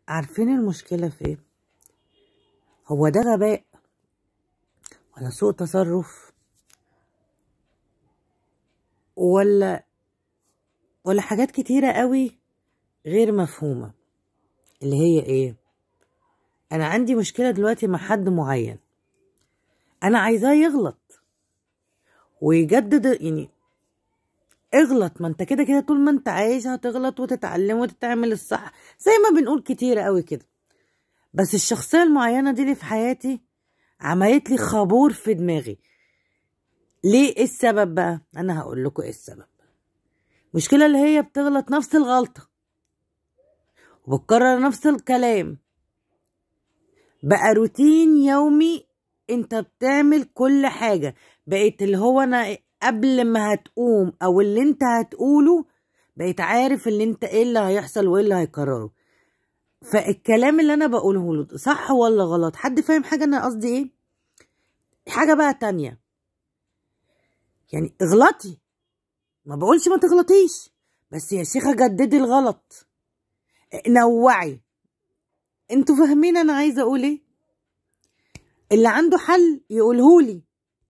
عارفين المشكلة في ايه؟ هو ده غباء ولا سوء تصرف ولا حاجات كتيرة قوي غير مفهومة، اللي هي ايه؟ انا عندي مشكلة دلوقتي مع حد معين، انا عايزاه يغلط ويجدد، يعني اغلط، ما انت كده كده طول ما انت عايش هتغلط وتتعلم وتتعمل الصح زي ما بنقول كتير قوي كده. بس الشخصية المعينة دي اللي في حياتي عملت لي خابور في دماغي. ليه؟ ايه السبب بقى؟ انا هقول لكم ايه السبب. المشكلة اللي هي بتغلط نفس الغلطة وبتكرر نفس الكلام، بقى روتين يومي، انت بتعمل كل حاجة، بقيت اللي هو انا قبل ما هتقوم او اللي انت هتقوله بقيت عارف اللي انت ايه اللي هيحصل وايه اللي هيكرره. فالكلام اللي انا بقوله له صح ولا غلط؟ حد فاهم حاجة انا قصدي ايه؟ حاجة بقى تانية، يعني اغلطي، ما بقولش ما تغلطيش، بس يا شيخة جددي الغلط، نوعي. انتوا فاهمين انا عايزة اقول ايه؟ اللي عنده حل يقولهولي.